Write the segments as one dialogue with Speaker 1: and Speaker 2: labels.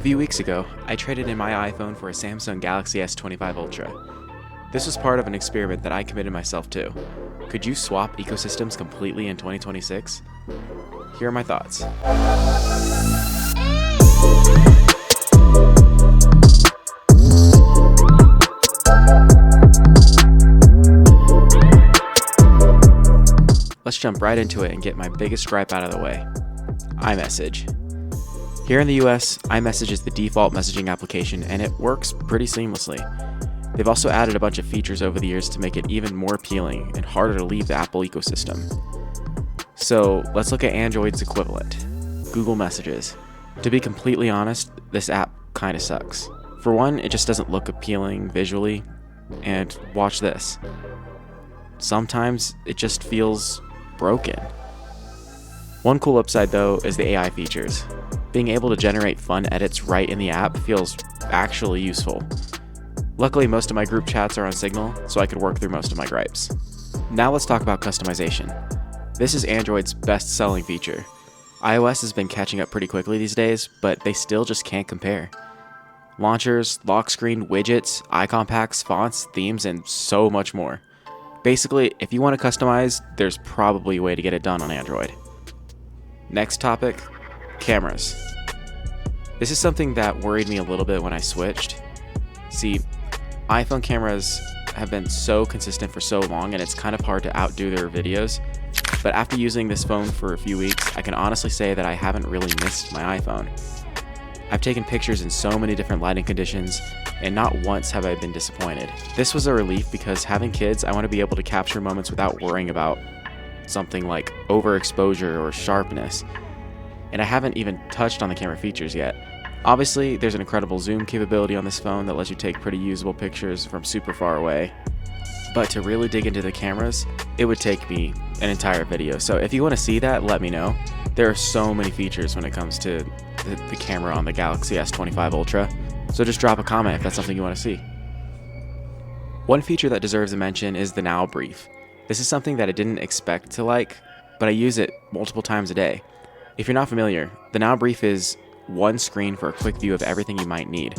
Speaker 1: few weeks ago, I traded in my iPhone for a Samsung Galaxy S25 Ultra. This was part of an experiment that I committed myself to. Could you swap ecosystems completely in 2026? Here are my thoughts. Let's jump right into it and get my biggest gripe out of the way. iMessage. Here in the US, iMessage is the default messaging application and it works pretty seamlessly. They've also added a bunch of features over the years to make it even more appealing and harder to leave the Apple ecosystem. So let's look at Android's equivalent, Google Messages. To be completely honest, this app kinda sucks. For one, it just doesn't look appealing visually, and watch this. Sometimes it just feels broken. One cool upside though is the AI features. Being able to generate fun edits right in the app feels actually useful. Luckily, most of my group chats are on Signal, so I could work through most of my gripes. Now let's talk about customization. This is Android's best-selling feature. iOS has been catching up pretty quickly these days, but they still just can't compare. Launchers, lock screen, widgets, icon packs, fonts, themes, and so much more. Basically, if you want to customize, there's probably a way to get it done on Android. Next topic, cameras. This is something that worried me a little bit when I switched. See, iPhone cameras have been so consistent for so long and it's kind of hard to outdo their videos. But after using this phone for a few weeks, I can honestly say that I haven't really missed my iPhone. I've taken pictures in so many different lighting conditions, and not once have I been disappointed. This was a relief because having kids, I want to be able to capture moments without worrying about something like overexposure or sharpness. And I haven't even touched on the camera features yet. Obviously, there's an incredible zoom capability on this phone that lets you take pretty usable pictures from super far away. But to really dig into the cameras, it would take me an entire video. So if you want to see that, let me know. There are so many features when it comes to the camera on the Galaxy S25 Ultra. So just drop a comment if that's something you want to see. One feature that deserves a mention is the Now Brief. This is something that I didn't expect to like, but I use it multiple times a day. If you're not familiar, the Now Brief is one screen for a quick view of everything you might need.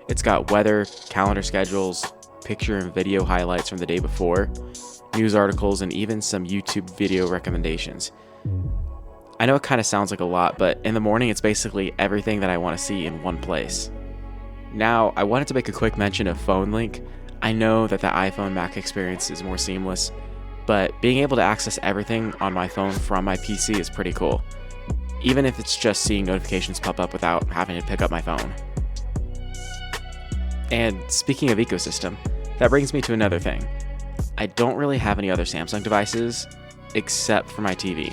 Speaker 1: It's got weather, calendar schedules, picture and video highlights from the day before, news articles, and even some YouTube video recommendations. I know it kind of sounds like a lot, but in the morning it's basically everything that I want to see in one place. Now, I wanted to make a quick mention of Phone Link. I know that the iPhone Mac experience is more seamless, but being able to access everything on my phone from my PC is pretty cool. Even if it's just seeing notifications pop up without having to pick up my phone. And speaking of ecosystem, that brings me to another thing. I don't really have any other Samsung devices except for my TV.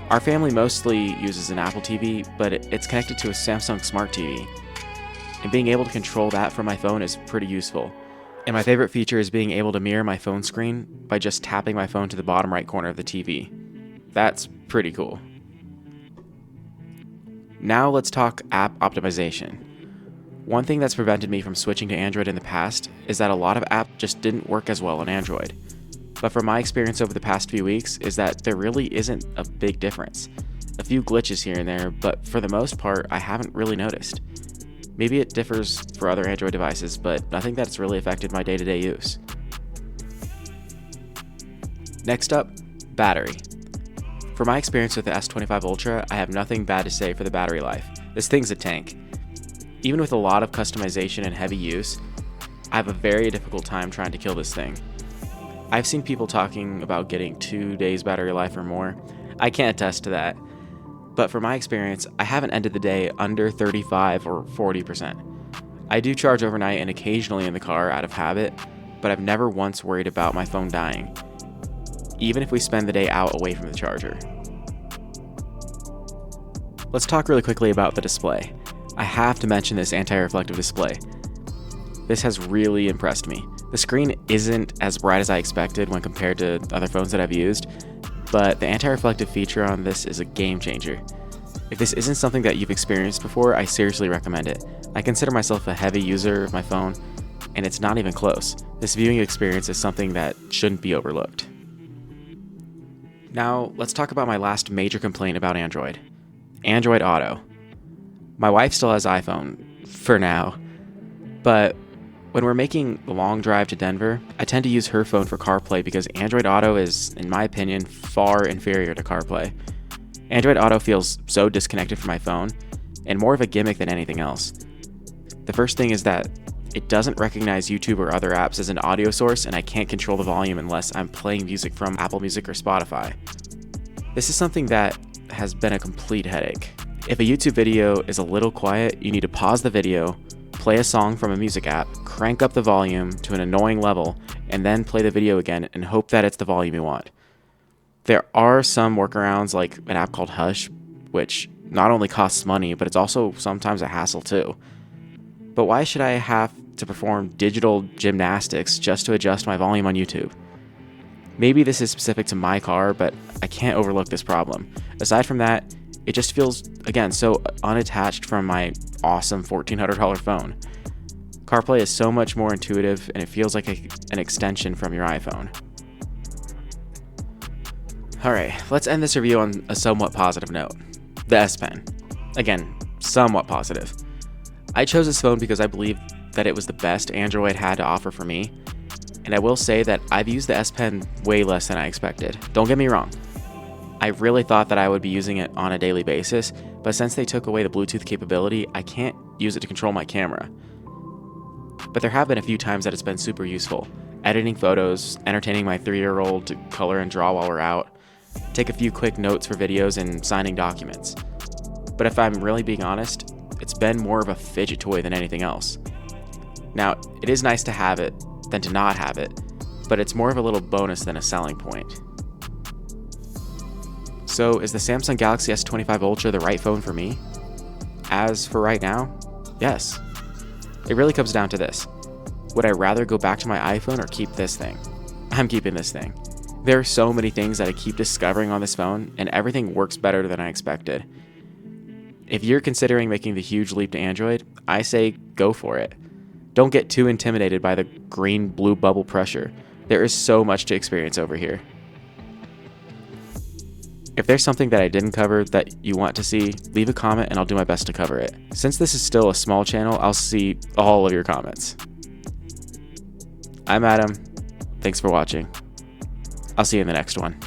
Speaker 1: Our family mostly uses an Apple TV, but it's connected to a Samsung Smart TV. And being able to control that from my phone is pretty useful. And my favorite feature is being able to mirror my phone screen by just tapping my phone to the bottom right corner of the TV. That's pretty cool. Now let's talk app optimization. One thing that's prevented me from switching to Android in the past is that a lot of apps just didn't work as well on Android. But from my experience over the past few weeks is that there really isn't a big difference. A few glitches here and there, but for the most part, I haven't really noticed. Maybe it differs for other Android devices, but nothing that's really affected my day-to-day use. Next up, battery. For my experience with the S25 Ultra, I have nothing bad to say for the battery life. This thing's a tank. Even with a lot of customization and heavy use, I have a very difficult time trying to kill this thing. I've seen people talking about getting 2 days battery life or more. I can't attest to that. But for my experience, I haven't ended the day under 35 or 40%. I do charge overnight and occasionally in the car out of habit, but I've never once worried about my phone dying, even if we spend the day out away from the charger. Let's talk really quickly about the display. I have to mention this anti-reflective display. This has really impressed me. The screen isn't as bright as I expected when compared to other phones that I've used, but the anti-reflective feature on this is a game changer. If this isn't something that you've experienced before, I seriously recommend it. I consider myself a heavy user of my phone, and it's not even close. This viewing experience is something that shouldn't be overlooked. Now, let's talk about my last major complaint about Android. Android Auto. My wife still has iPhone, for now, but when we're making the long drive to Denver, I tend to use her phone for CarPlay because Android Auto is, in my opinion, far inferior to CarPlay. Android Auto feels so disconnected from my phone, and more of a gimmick than anything else. The first thing is that it doesn't recognize YouTube or other apps as an audio source, and I can't control the volume unless I'm playing music from Apple Music or Spotify. This is something that has been a complete headache. If a YouTube video is a little quiet, you need to pause the video, play a song from a music app, crank up the volume to an annoying level, and then play the video again and hope that it's the volume you want. There are some workarounds like an app called Hush, which not only costs money, but it's also sometimes a hassle too. But why should I have to perform digital gymnastics just to adjust my volume on YouTube? Maybe this is specific to my car, but I can't overlook this problem. Aside from that, it just feels, again, so unattached from my awesome $1,400 phone. CarPlay is so much more intuitive, and it feels like an extension from your iPhone. Alright, let's end this review on a somewhat positive note. The S Pen. Again, somewhat positive. I chose this phone because I believe that it was the best Android had to offer for me, and I will say that I've used the S Pen way less than I expected. Don't get me wrong. I really thought that I would be using it on a daily basis, but since they took away the Bluetooth capability, I can't use it to control my camera. But there have been a few times that it's been super useful. Editing photos, entertaining my 3-year-old to color and draw while we're out, take a few quick notes for videos, and signing documents. But if I'm really being honest, it's been more of a fidget toy than anything else. Now, it is nice to have it than to not have it, but it's more of a little bonus than a selling point. So is the Samsung Galaxy S25 Ultra the right phone for me? As for right now, yes. It really comes down to this. Would I rather go back to my iPhone or keep this thing? I'm keeping this thing. There are so many things that I keep discovering on this phone, and everything works better than I expected. If you're considering making the huge leap to Android, I say go for it. Don't get too intimidated by the green-blue bubble pressure. There is so much to experience over here. If there's something that I didn't cover that you want to see, leave a comment and I'll do my best to cover it. Since this is still a small channel, I'll see all of your comments. I'm Adam. Thanks for watching. I'll see you in the next one.